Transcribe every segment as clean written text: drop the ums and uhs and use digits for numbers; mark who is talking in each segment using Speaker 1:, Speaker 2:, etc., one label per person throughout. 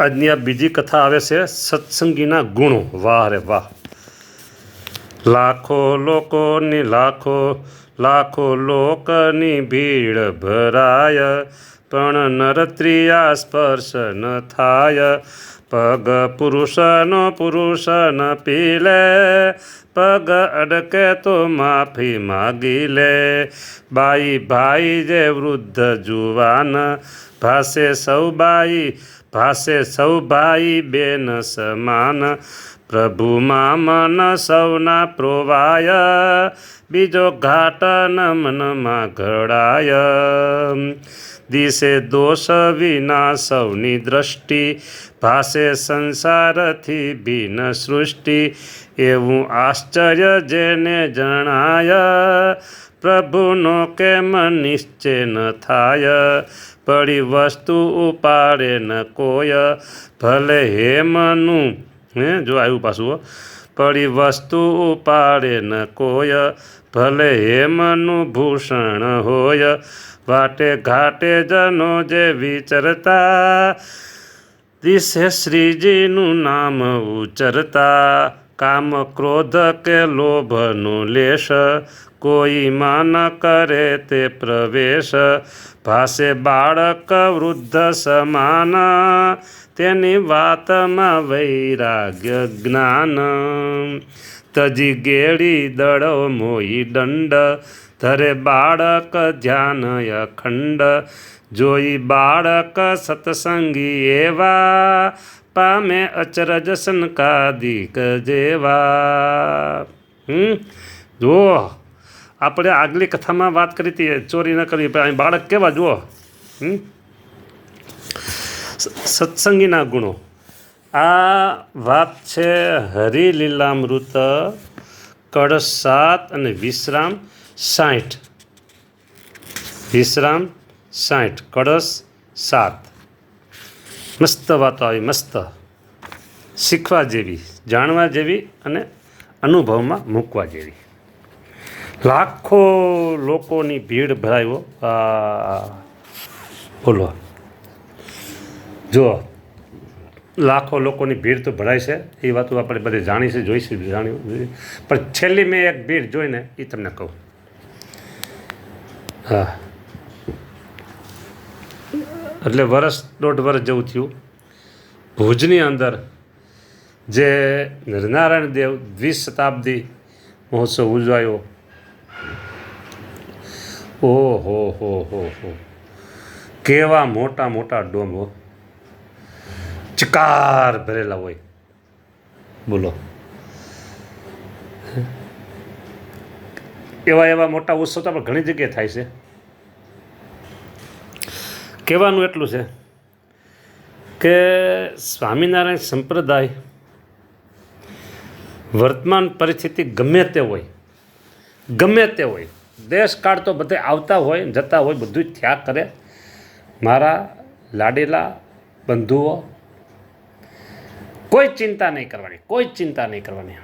Speaker 1: આજની આ બીજી કથા આવે છે સત્સંગીના ગુણો. વાહ રે વાહ. લાખો લોકની ભીડ ભરાય, પણ નરત્રિયા સ્પર્શ ન થાય. પગ પુરુષ ન પીલે, પગ અડકે તો માફી માગી લે. બાઈ ભાઈ જે વૃદ્ધ જુવાન, ભાસે સૌ ભાઈ બેન સમાન. પ્રભુમાં મન સૌના પ્રોવાય, બીજો ઘાટ ન મનમાં ઘડાય. દિશે દોષ વિના સૌની દ્રષ્ટિ, ભાસે સંસારથી ભીન સૃષ્ટિ. એવું આશ્ચર્ય જેને જણાય, પ્રભુનો કેમ નિશ્ચય ન થાય. પડી વસ્તુ ઉપાડે ન કોઈ, ભલે હેમનું જો આવ્યું પાછું. પડી વસ્તુ ઉપાડે ન કોઈ, ભલે હેમનું ભૂષણ હોય. વાટે ઘાટે જનો જે વિચરતા, દિશે શ્રીજીનું નામ ઉચરતા. કામ ક્રોધ કે લોભનો લેશ, કોઈ માન કરે તે પ્રવેશ. ભાસે બાળક વૃદ્ધ સમાન, તેની વાતમાં વૈરાગ્ય જ્ઞાન. તજી ગેડી દળો મોઈ દંડ, ધરે બાળક ધ્યાન અખંડ. જોઈ બાળક સત્સંગી એવા, પામે અચરજ સનકાદિક જેવા. જો આપણે આગલી કથામાં વાત કરી હતી, ચોરી ન કરવી, પણ અહીં બાળક કેવા જુઓ. સત્સંગીના ગુણો. આ વાત છે હરિલીલામૃત કળશ 7 અને વિશ્રામ 60. વિશ્રામ 60 કળશ 7. મસ્ત વાતો આવી, મસ્ત શીખવા જેવી, જાણવા જેવી અને અનુભવમાં મૂકવા જેવી. લાખો લોકોની ભીડ ભરાયો. બોલો, જો લાખો લોકોની ભીડ તો ભરાય છે, એ વાતો આપણે બધી જાણી છે, જોઈશું, પણ છેલ્લી મેં એક ભીડ જોઈને એ તમને કહું. હા, એટલે દોઢ વર્ષ જેવું થયું. ભુજની અંદર જે નરનારાયણ દેવ દ્વિશતાબ્દી મહોત્સવ ઉજવાયો. ઓહો, કેવા મોટા મોટા ડોમ હો, ચિકાર ભરેલા હોય. બોલો, એવા મોટા ઉત્સવ તો આપણે ઘણી જગ્યાએ થાય છે. કહેવાનું એટલું છે કે સ્વામિનારાયણ સંપ્રદાય વર્તમાન પરિસ્થિતિ ગમે તે હોય, દેશ કાળ તો બધે આવતા હોય, જતા હોય, બધું જ થયા કરે. મારા લાડેલા બંધુઓ, કોઈ ચિંતા નહીં કરવાની.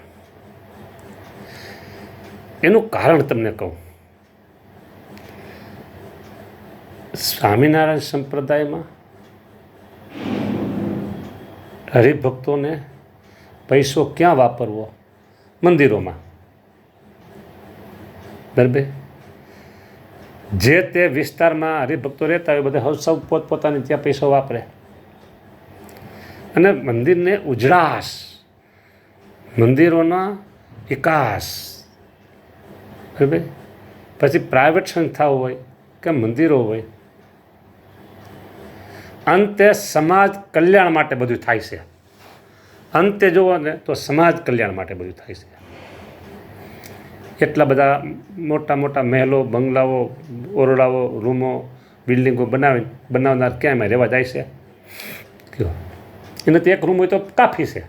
Speaker 1: એનું કારણ તમને કહું. સ્વામિનારાયણ સંપ્રદાયમાં હરિભક્તોને પૈસો ક્યાં વાપરવો? મંદિરોમાં. બરાબર. જે તે વિસ્તારમાં હરિભક્તો રહેતા હોય બધા સૌ પોતપોતાની ત્યાં પૈસો વાપરે, અને મંદિરને ઉજળાશ, મંદિરોના વિકાસ. બરાબર. પછી પ્રાઇવેટ સંસ્થાઓ હોય કે મંદિરો હોય, અંતે સમાજ કલ્યાણ માટે બધું થાય છે. અંતે જુઓ ને તો સમાજ કલ્યાણ માટે બધું થાય છે. એટલા બધા મોટા મોટા મહેલો, બંગલાઓ, ઓરડાઓ, રૂમો, બિલ્ડિંગો બનાવનાર ક્યાં રહેવા જાય છે? કયો, એને તો એક રૂમ હોય તો કાફી છે.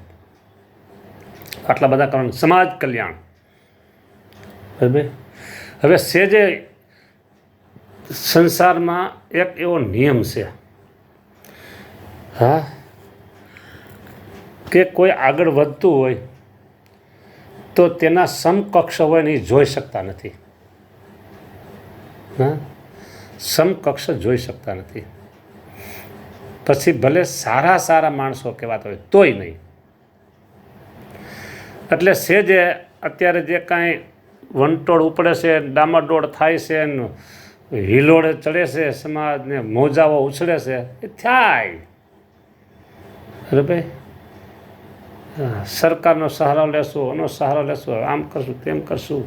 Speaker 1: આટલા બધા કારણ સમાજ કલ્યાણ. બરાબર. હવે સેજે સંસારમાં એક એવો નિયમ છે, હા, કે કોઈ આગળ વધતું હોય તો તેના સમકક્ષ હોય ને એ જોઈ શકતા નથી. હા, સમકક્ષ જોઈ શકતા નથી. પછી ભલે સારા સારા માણસો કહેવાતા હોય તોય નહીં. એટલે છે જે અત્યારે જે કાંઈ વંટોળ ઉપડે છે, ડામાડોળ થાય છે, હિલોળે ચડે છે, સમાજને મોજાઓ ઉછળે છે, એ થાય. અરે ભાઈ, સરકારનો સહારો લેશું, એનો સહારો લેશું, આમ કરશું, તેમ કરશું.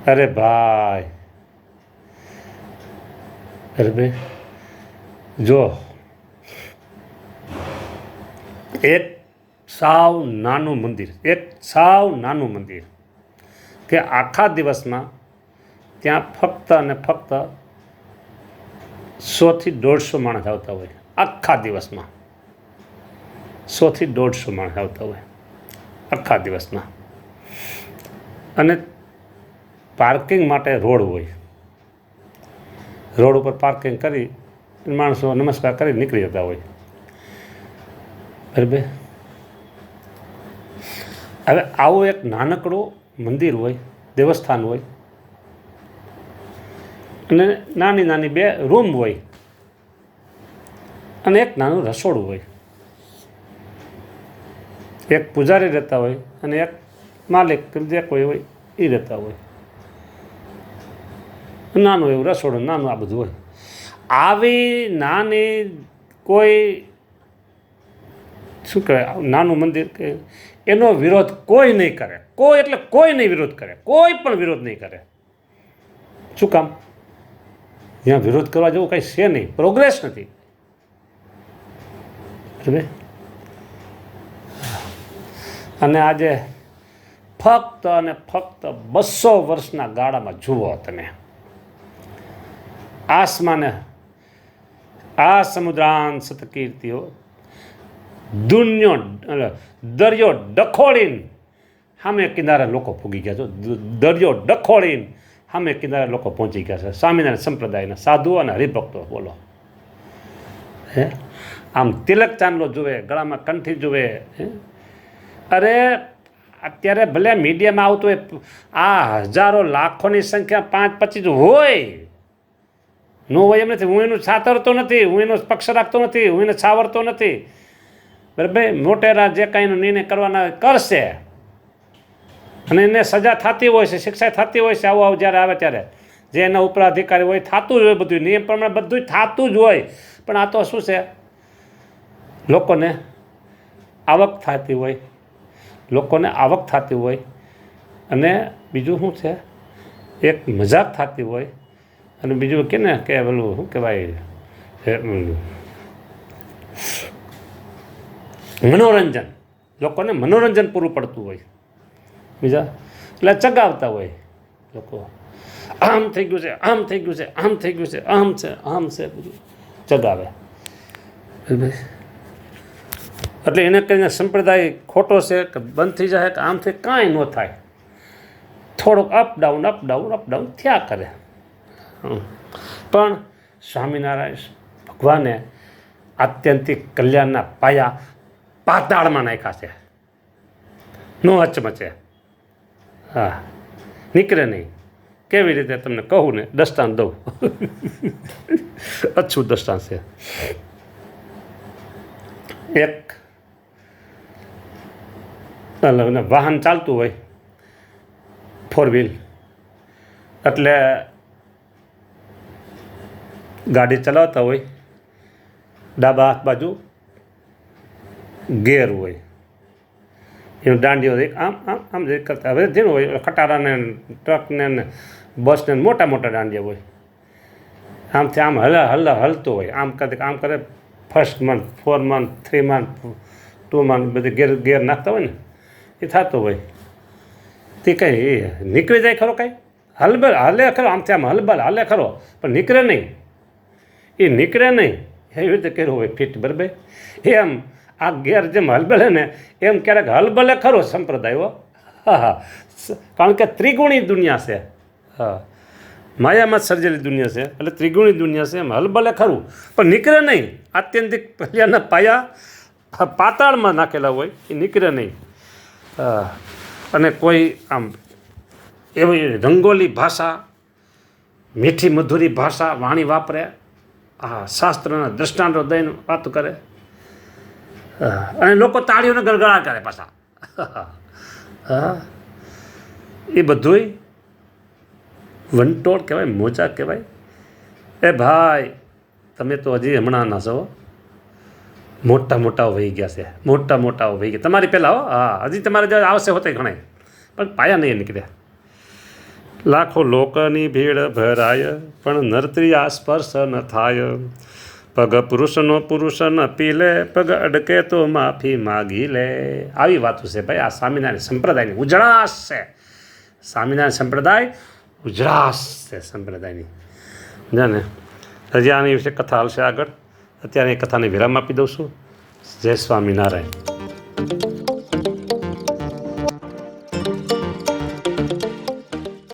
Speaker 1: અરે ભાઈ, અરે ભાઈ, જો એક સાવ નાનું મંદિર કે આખા દિવસમાં ત્યાં ફક્ત અને ફક્ત 100 થી 150 માણસ આવતા હોય. આખા દિવસમાં 100 થી 150 માણસ આવતા હોય આખા દિવસમાં. અને પાર્કિંગ માટે રોડ હોય. રોડ ઉપર પાર્કિંગ કરી માણસો નમસ્કાર કરી નીકળી જતા હોય. બરાબર. હવે આવું એક નાનકડું મંદિર હોય, દેવસ્થાન હોય, અને નાની નાની 2 રૂમ હોય, અને એક નાનું રસોડું હોય. એક પૂજારી રહેતા હોય અને એક માલિક જે કોઈ હોય એ રહેતા હોય. નાનું એવું રસોડું, નાનું આ બધું હોય. આવી નાની કોઈ શું કહેવાય નાનું મંદિર કે એનો વિરોધ કોઈ નહીં કરે. કોઈ એટલે કોઈ નહીં વિરોધ કરે. કોઈ પણ વિરોધ નહીં કરે. શું કામ? ત્યાં વિરોધ કરવા જેવું કંઈ છે નહીં, પ્રોગ્રેસ નથી. અને આજે ફક્ત અને ફક્ત 200 વર્ષના ગાળામાં જુઓ તમે આસમાને આ સમુદ્રાન સતકીર્તિઓ દરિયો ડખોળીને સામે કિનારે લોકો ભૂગી ગયા છો. દરિયો ડખોળીને સામે કિનારે લોકો પહોંચી ગયા છે. સ્વામિનારાયણ સંપ્રદાયના સાધુઓ અને હરિભક્તો. બોલો હે, આમ તિલક ચાંદલો જુએ, ગળામાં કંઠી જુએ. અરે અત્યારે ભલે મીડિયામાં આવતું હોય, આ હજારો લાખોની સંખ્યા 5-25 હોય, ન હોય એમ નથી. હું એનું છાતરતો નથી, હું એનો પક્ષ રાખતો નથી, હું એને છાવરતો નથી. બરાબર. મોટેરા જે કાંઈ એનો નિર્ણય કરવાના કરશે, અને એને સજા થતી હોય છે, શિક્ષા થતી હોય છે. આવું જ્યારે આવે ત્યારે જે એના ઉપર અધિકારી હોય થતું જ હોય, બધું નિયમ પ્રમાણે બધું થતું જ હોય. પણ આ તો શું છે, લોકોને આવક થતી હોય, અને બીજું શું છે, એક મજાક થતી હોય, અને બીજું કે ને કે પેલું શું કહેવાય મનોરંજન. લોકોને મનોરંજન પૂરું પડતું હોય. બીજા એટલે ચગાવતા હોય લોકો. આમ થઈ ગયું છે, આમ થઈ ગયું છે, આમ થઈ ગયું છે, આમ છે બધું ચગાવે. એટલે એને કહીને સંપ્રદાય ખોટો છે કે બંધ થઈ જાય કે આમ થઈ, કાંઈ ન થાય. થોડુંક અપડાઉન થયા કરે. પણ સ્વામિનારાયણ ભગવાને આત્યંતિક કલ્યાણના પાયા પાતાળમાં નાખ્યા છે. નો હચમચે. હા, નીકળે નહીં. કેવી રીતે તમને કહું ને, દસ્તાન દઉં. અચ્છું દસ્તાન છે. એક વાહન ચાલતું હોય, 4 વ્હીલ, એટલે ગાડી ચલાવતા હોય, ડાબા હાથ બાજુ ગેર હોય, એનો દાંડીઓ આમ આમ આમ જે કરતા હવે જેનું હોય, ખટારાને ટ્રકને બસને મોટા મોટા દાંડિયા હોય. આમથી આમ હલતો હોય. આમ કરે 1st month, 4 month, 3 month, 2 month બધી ગેર નાખતા હોય ને, એ થતો હોય. તે કંઈ નીકળી જાય ખરો? કાંઈ હાલે ખરો? આમથી આમ હાલે ખરો, પણ નીકળે નહીં. એ નીકળે નહીં એવી રીતે કર્યું હોય ફિટ. બરાબર. એમ આ ગેર જેમ હલબલે ને એમ ક્યારેક હલબલે ખરો સંપ્રદાયો. હા, કારણ કે ત્રિગુણી દુનિયા છે. હા, માયામાં સર્જેલી દુનિયા છે, એટલે ત્રિગુણી દુનિયા છે. એમ હલબલે ખરું, પણ નીકળે નહીં. આત્યંતિક કલ્યાણના પાયા પાતાળમાં નાખેલા હોય, એ નીકળે નહીં. અને કોઈ આમ એવી રંગોલી ભાષા, મીઠી મધુરી ભાષા વાણી વાપરે, હા શાસ્ત્રના દ્રષ્ટાંતો દઈને વાતો કરે. અને લોકો તાળીઓને ગળગળા કરે પાછા. હા એ બધુંય વંટોળ કહેવાય, મોજા કહેવાય. એ ભાઈ તમે તો હજી હમણાંના છો, મોટા મોટાઓ વહી ગયા છે, મોટા મોટાઓ વહી ગયા તમારી પહેલાં. હા હજી તમારે જે આવશે હોતે ઘણા, પણ પાયા નહીં નીકળ્યા. લાખો લોકોની ભીડ ભરાય પણ નર્તરી સ્પર્શ ન થાય. પગ પુરુષનો પુરુષ ન પીલે, પગ અડકે તો માફી માગી લે. આવી વાતો છે ભાઈ. આ સ્વામિનારાયણ સંપ્રદાયની ઉજળાશ છે. સ્વામિનારાયણ સંપ્રદાય ઉજળાશ છે સંપ્રદાયની. જાને હજી આની વિશે કથા હાલશે આગળ. અત્યારે એ કથાને વિરામ આપી દઉં છું. જય સ્વામિનારાયણ.